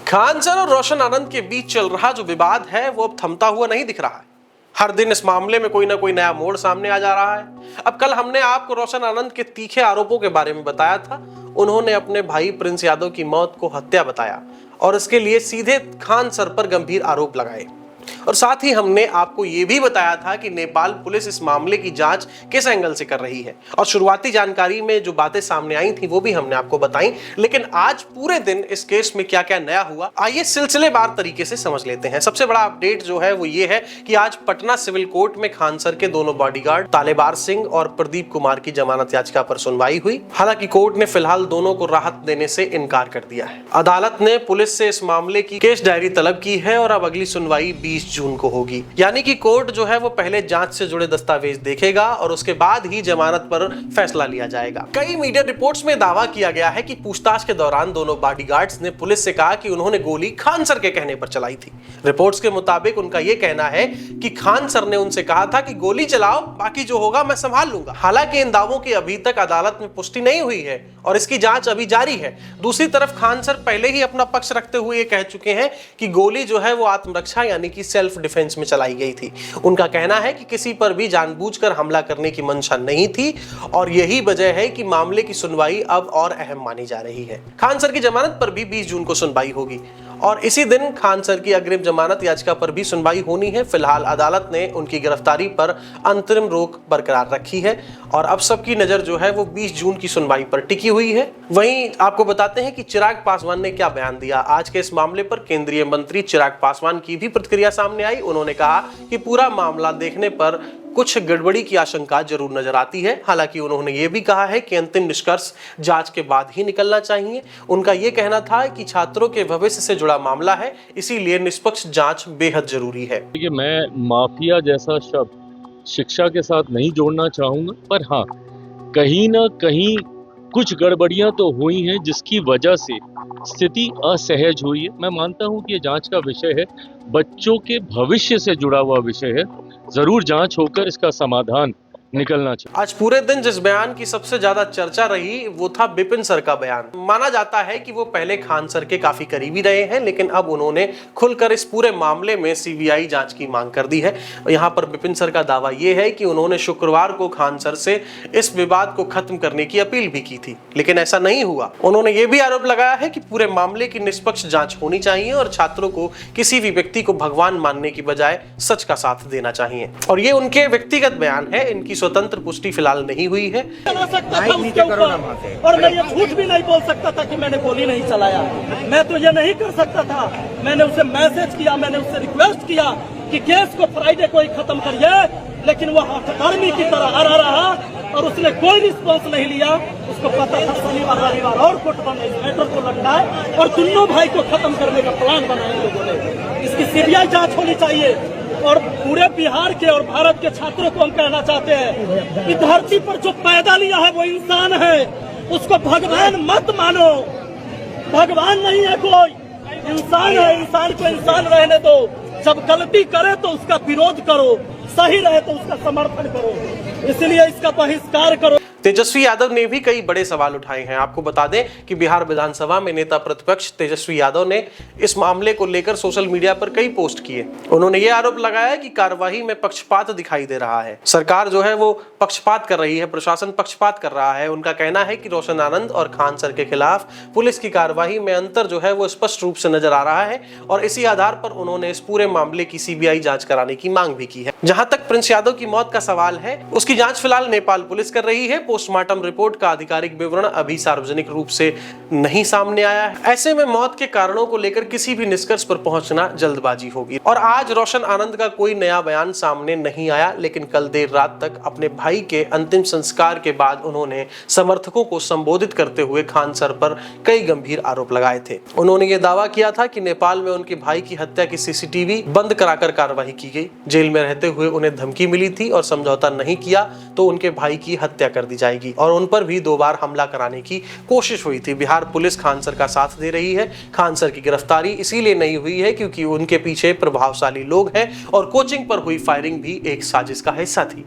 Khan sir और रोशन आनंद के बीच चल रहा जो विवाद है वो अब थमता हुआ नहीं दिख रहा है। हर दिन इस मामले में कोई ना कोई नया मोड़ सामने आ जा रहा है। अब कल हमने आपको रोशन आनंद के तीखे आरोपों के बारे में बताया था। उन्होंने अपने भाई प्रिंस यादव की मौत को हत्या बताया और इसके लिए सीधे खान सर पर गंभीर आरोप लगाए। और साथ ही हमने आपको यह भी बताया था कि नेपाल पुलिस इस मामले की जांच किस एंगल से कर रही है और शुरुआती जानकारी में जो बातें सामने आई थी वो भी हमने आपको बताई। लेकिन आज पूरे दिन इस केस में क्या क्या नया हुआ, आइए सिलसिलेवार तरीके से समझ लेते हैं। सबसे बड़ा अपडेट जो है वो ये है कि आज पटना सिविल कोर्ट में खान सर के दोनों बॉडीगार्ड तालेबार सिंह और प्रदीप कुमार की जमानत याचिका पर सुनवाई हुई। हालांकि कोर्ट ने फिलहाल दोनों को राहत देने से इनकार कर दिया है। अदालत ने पुलिस से इस मामले की केस डायरी तलब की है और अब अगली सुनवाई 20 जून को होगी। यानी कि कोर्ट जो है वो पहले जांच से जुड़े दस्तावेज देखेगा और उसके बाद ही जमानत पर फैसला लिया जाएगा। कई मीडिया रिपोर्ट्स में दावा किया गया है कि पूछताछ के दौरान दोनों बॉडीगार्ड्स ने पुलिस से कहा कि उन्होंने गोली खान सर के कहने पर चलाई थी। रिपोर्ट्स के मुताबिक उनका यह कहना है कि खान सर ने उनसे कहा था कि गोली चलाओ, बाकी जो होगा मैं संभाल लूंगा। हालांकि इन दावों की अभी तक अदालत में पुष्टि नहीं हुई है और इसकी जांच अभी जारी है। दूसरी तरफ खान सर पहले ही अपना पक्ष रखते हुए ये कह चुके हैं कि गोली जो है वो आत्मरक्षा यानी कि सेल्फ डिफेंस में चलाई गई थी। उनका कहना है कि किसी पर भी जानबूझकर हमला करने की मंशा नहीं थी और यही वजह है कि मामले की सुनवाई अब और अहम मानी जा रही है। खान सर की जमानत पर भी 20 जून को सुनवाई होगी और इसी दिन खान सर की अग्रिम जमानत याचिका पर भी सुनवाई होनी है। फिलहाल अदालत ने उनकी गिरफ्तारी पर अंतरिम रोक बरकरार रखी है और अब सबकी नजर जो है वो 20 जून की सुनवाई पर टिकी हुई है। वहीं आपको बताते हैं कि चिराग पासवान ने क्या बयान दिया। आज के इस मामले पर केंद्रीय मंत्री चिराग पासवान की भी प्रतिक्रिया सामने आई। उन्होंने कहा कि पूरा मामला देखने पर कुछ गड़बड़ी की आशंका जरूर नजर आती है। हालांकि उन्होंने ये भी कहा है कि अंतिम निष्कर्ष जांच के बाद ही निकलना चाहिए। उनका ये कहना था कि छात्रों के भविष्य से जुड़ा मामला है, इसीलिए निष्पक्ष जांच बेहद जरूरी है। मैं माफिया जैसा शब्द शिक्षा के साथ नहीं जोड़ना चाहूंगा, पर हाँ, कहीं ना कहीं कुछ गड़बड़ियां तो हुई हैं जिसकी वजह से स्थिति असहज हुई है। मैं मानता हूं कि ये जांच का विषय है, बच्चों के भविष्य से जुड़ा हुआ विषय है। जरूर जांच होकर इसका समाधान निकलना चाहिए। आज पूरे दिन जिस बयान की सबसे ज्यादा चर्चा रही वो था बिपिन सर का बयान। माना जाता है कि वो पहले खान सर के काफी करीबी रहे हैं, लेकिन अब उन्होंने खुलकर इस पूरे मामले में सीबीआई जांच की मांग कर दी है। यहाँ पर बिपिन सर का दावा यह है कि उन्होंने शुक्रवार को खान सर से इस विवाद को खत्म करने की अपील भी की थी, लेकिन ऐसा नहीं हुआ। उन्होंने ये भी आरोप लगाया है कि पूरे मामले की निष्पक्ष जांच होनी चाहिए और छात्रों को किसी भी व्यक्ति को भगवान मानने की बजाय सच का साथ देना चाहिए। और ये उनके व्यक्तिगत बयान है, इनकी स्वतंत्र पुष्टि फिलहाल नहीं हुई है। और मैं ये झूठ भी नहीं बोल सकता था कि मैंने गोली नहीं चलाया। मैं तो ये नहीं कर सकता था। मैंने उसे मैसेज किया, मैंने उससे रिक्वेस्ट किया कि केस को फ्राइडे को ही खत्म करिए, लेकिन वो हठधर्मी की तरह हरा रहा और उसने कोई रिस्पॉन्स नहीं लिया। उसको पता था शनिवार रविवार और कोर्ट बंद है, इस मैटर को लगता है और दोनों भाई को खत्म करने का प्लान बनाए लोगों ने। इसकी सीबीआई जांच होनी चाहिए और पूरे बिहार के और भारत के छात्रों को हम कहना चाहते हैं कि धरती पर जो पैदा लिया है वो इंसान है, उसको भगवान मत मानो। भगवान नहीं है कोई, इंसान है। इंसान को इंसान रहने दो। जब गलती करे तो उसका विरोध करो, सही रहे तो उसका समर्थन करो, इसलिए इसका बहिष्कार करो। तेजस्वी यादव ने भी कई बड़े सवाल उठाए हैं। आपको बता दें कि बिहार विधानसभा में नेता प्रतिपक्ष तेजस्वी यादव ने इस मामले को लेकर सोशल मीडिया पर कई पोस्ट किए। उन्होंने ये आरोप लगाया कि कार्यवाही में पक्षपात दिखाई दे रहा है। सरकार जो है वो पक्षपात कर रही है, प्रशासन पक्षपात कर रहा है। उनका कहना है कि रोशन आनंद और खान सर के खिलाफ पुलिस की कार्यवाही में अंतर जो है वो स्पष्ट रूप से नजर आ रहा है और इसी आधार पर उन्होंने इस पूरे मामले की सीबीआई जांच कराने की मांग भी की है। जहां तक प्रिंस यादव की मौत का सवाल है, उसकी जांच फिलहाल नेपाल पुलिस कर रही है। पोस्टमार्टम रिपोर्ट का आधिकारिक विवरण अभी सार्वजनिक रूप से नहीं सामने आया है। ऐसे में मौत के कारणों को लेकर किसी भी निष्कर्ष पर पहुंचना जल्दबाजी होगी। और आज रोशन आनंद का कोई नया बयान सामने नहीं आया, लेकिन कल देर रात तक अपने भाई के अंतिम संस्कार के बाद उन्होंने समर्थकों को संबोधित करते हुए खान सर पर कई गंभीर आरोप लगाए थे। उन्होंने ये दावा किया था कि नेपाल में उनके भाई की हत्या की सीसीटीवी बंद कराकर कार्रवाई की गई। जेल में रहते हुए उन्हें धमकी मिली थी और समझौता नहीं किया तो उनके भाई की हत्या कर दी जाएगी और उन पर भी 2 बार हमला कराने की कोशिश हुई थी। बिहार पुलिस खान सर का साथ दे रही है। खान सर की गिरफ्तारी इसीलिए नहीं हुई है क्योंकि उनके पीछे प्रभावशाली लोग हैं और कोचिंग पर हुई फायरिंग भी एक साजिश का हिस्सा थी।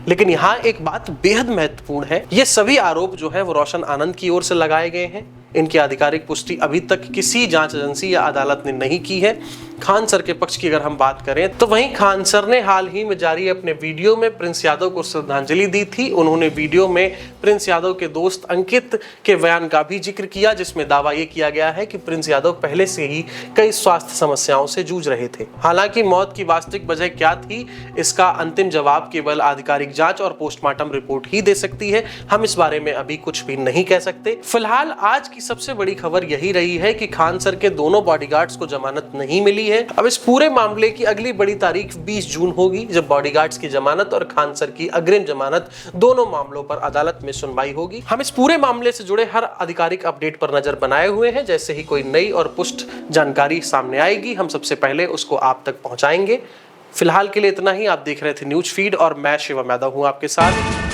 लेकिन यहाँ एक बात बेहद महत्वपूर्ण है, ये सभी आरोप जो है वो रोशन आनंद की ओर से लगाए गए हैं। इनकी आधिकारिक पुष्टि अभी तक किसी जांच एजेंसी या अदालत ने नहीं की है। खान सर के पक्ष की अगर हम बात करें तो वहीं खान सर ने हाल ही में जारी अपने वीडियो में प्रिंस यादव को श्रद्धांजलि दी थी। उन्होंने वीडियो में प्रिंस यादव के दोस्त अंकित के बयान का भी जिक्र किया, जिसमें दावा यह किया गया है कि प्रिंस यादव पहले से ही कई स्वास्थ्य समस्याओं से जूझ रहे थे। हालांकि मौत की वास्तविक वजह क्या थी, इसका अंतिम जवाब केवल आधिकारिक जांच और पोस्टमार्टम रिपोर्ट ही दे सकती है। हम इस बारे में अभी कुछ भी नहीं कह सकते। फिलहाल आज की सबसे बड़ी खबर यही रही है कि खान सर के दोनों बॉडीगार्ड्स को जमानत नहीं मिली है। अब इस पूरे मामले की अगली बड़ी तारीख 20 जून होगी, जब बॉडीगार्ड्स की जमानत और खान सर की अग्रिम जमानत दोनों मामलों पर अदालत में सुनवाई होगी। हम इस पूरे मामले से जुड़े हर आधिकारिक अपडेट पर नजर बनाए हुए हैं। जैसे ही कोई नई और पुष्ट जानकारी सामने आएगी, हम सबसे पहले उसको आप तक पहुंचाएंगे। फिलहाल के लिए इतना ही। आप देख रहे थे न्यूज फीड और मैं शिवम यादव हूं आपके साथ।